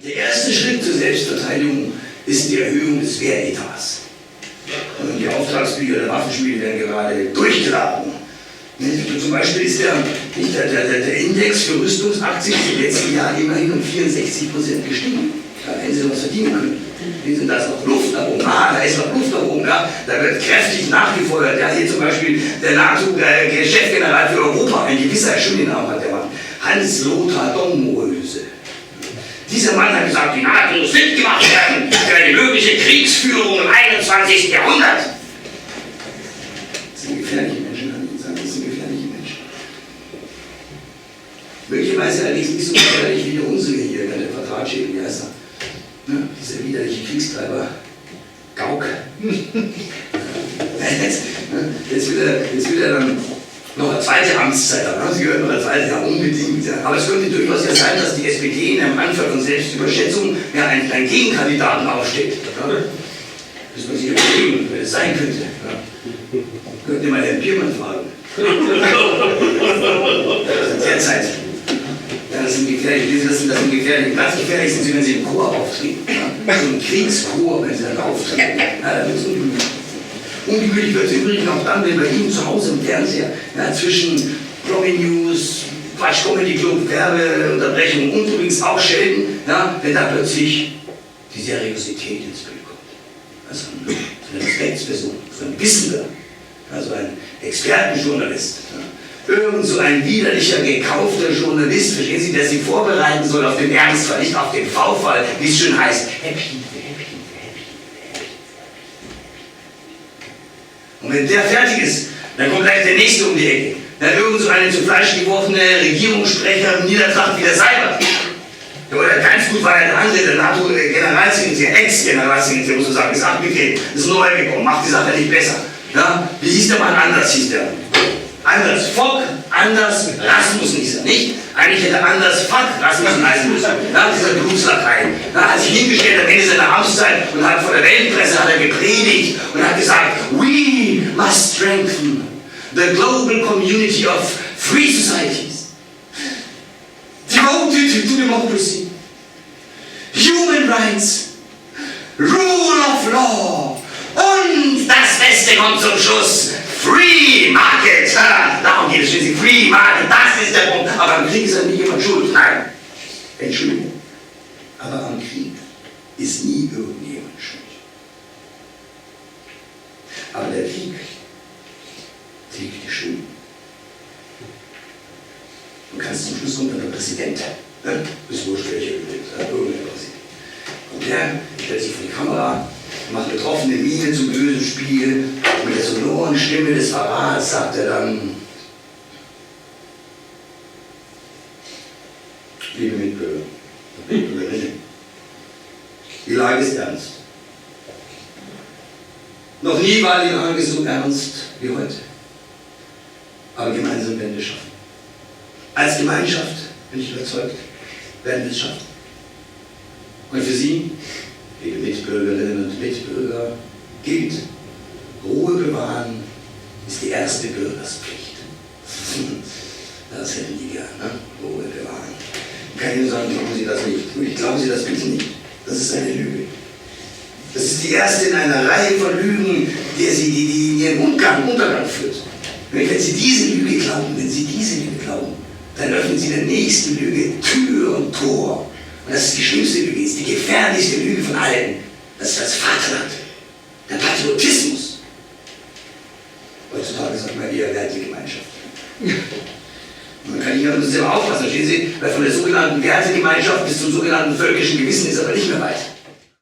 Der erste Schritt zur Selbstverteidigung ist die Erhöhung des Wehretats. Und die Auftragsbücher der Waffenschmiede werden gerade durchgeladen. Zum Beispiel ist der Index für Rüstungsaktien im letzten Jahr immerhin um 64% gestiegen. Da hätten sie was verdienen können. Da ist noch Luft nach oben. Ah, da ist noch Luft nach oben. Ja. Da wird kräftig nachgefeuert. Ja, hier zum Beispiel der NATO-Chefgeneral für Europa, ein gewisser schönen Namen hat der Mann, Hans-Lothar Domröse. Dieser Mann hat gesagt, die NATO muss fit gemacht werden für eine mögliche Kriegsführung im 21. Jahrhundert. Das sind gefährliche Menschen, kann ich sagen. Das sind gefährliche Menschen. Möglicherweise allerdings nicht so gefährlich wie der unsere hier, der Vertragsschädel, wie heißt er? Ne? Dieser widerliche Kriegstreiber Gauck. Jetzt will er dann noch eine zweite Amtszeit haben. Sie gehört noch eine zweite, ja unbedingt. Ja. Aber es könnte durchaus ja sein, dass die SPD in einem Anfall von Selbstüberschätzung ja einen Gegenkandidaten aufsteht. Ja. Muss man sich überlegen, wer das sein könnte. Ja. Könnte mal Herrn Biermann fragen. Derzeit. Ja, das sind gefährlich. Das sind gefährlich. Ganz gefährlich sind sie, wenn sie im Chor auftreten. Ja. So ein Kriegschor, wenn sie dann auftreten. Ja, da wird es ungemütlich. Ungemütlich wird es übrigens auch dann, wenn bei Ihnen zu Hause im Fernseher zwischen Promi News, Quatsch Comedy Club, Werbeunterbrechung und übrigens auch Sheldon, wenn da plötzlich die Seriosität ins Bild kommt. Also eine Respektsperson, so ein Wissender, also ein Expertenjournalist. Ja. Irgend so ein widerlicher, gekaufter Journalist, verstehen Sie, der Sie vorbereiten soll auf den Ernstfall, nicht auf den V-Fall, wie es schön heißt. Häppchen für Häppchen für Häppchen. Und wenn der fertig ist, dann kommt gleich der nächste um die Ecke. Dann irgend so eine zu Fleisch geworfene Regierungssprecher Niedertracht wie der Seibert. Oder ganz gut war der andere, der NATO-Generalsekretär, Ex-Generalsekretär, muss man sagen, ist abgetreten, ist neu gekommen, macht die Sache nicht besser. Ja? Wie hieß der Mann? Anders hieß der. Anders Fock, Anders Rasmussen hieß er, nicht? Eigentlich hätte Anders Fock Rasmussen heißen müssen. Ja, dieser Berufslatein. Da hat sich hingestellt am Ende seiner Amtszeit und hat vor der Weltpresse gepredigt und hat gesagt, we must strengthen the global community of free societies, devoted to democracy, human rights, rule of law und das Beste kommt zum Schluss. Free Market! Darum geht es schließlich. Free Market, das ist der Punkt. Aber am Krieg ist ja nicht jemand schuld. Nein. Entschuldigung. Aber am Krieg ist nie irgendjemand schuld. Aber der Krieg trägt die Schuld. Du kannst zum Schluss kommen, der Präsident. Ne? Das ist wurscht, welcher übrigens. Irgendein Präsident. Und der stellt sich vor die Kamera, macht eine betroffene Miene zum bösen Spiel. Mit der sonoren Stimme des Verrats sagt er dann: Liebe Mitbürger und Mitbürgerinnen, die Lage ist ernst. Noch nie war die Lage so ernst wie heute. Aber gemeinsam werden wir es schaffen. Als Gemeinschaft, bin ich überzeugt, werden wir es schaffen. Und für Sie, liebe Mitbürgerinnen und Mitbürger, gilt: Ruhe bewahren ist die erste Bürgerspflicht. Das hätten die gern, ne? Ruhe bewahren. Ich kann Ihnen sagen, glauben Sie das nicht. Glauben Sie das bitte nicht. Das ist eine Lüge. Das ist die erste in einer Reihe von Lügen, die in Ihren Untergang führt. Wenn Sie diese Lüge glauben, dann öffnen Sie der nächsten Lüge Tür und Tor. Und das ist die schlimmste Lüge, ist die gefährlichste Lüge von allen. Das ist das Vaterland, der Patriotismus. Heutzutage sagt man eher Wertegemeinschaft. Man kann hier selber aufpassen, verstehen Sie? Weil von der sogenannten Wertegemeinschaft bis zum sogenannten völkischen Gewissen ist aber nicht mehr weit.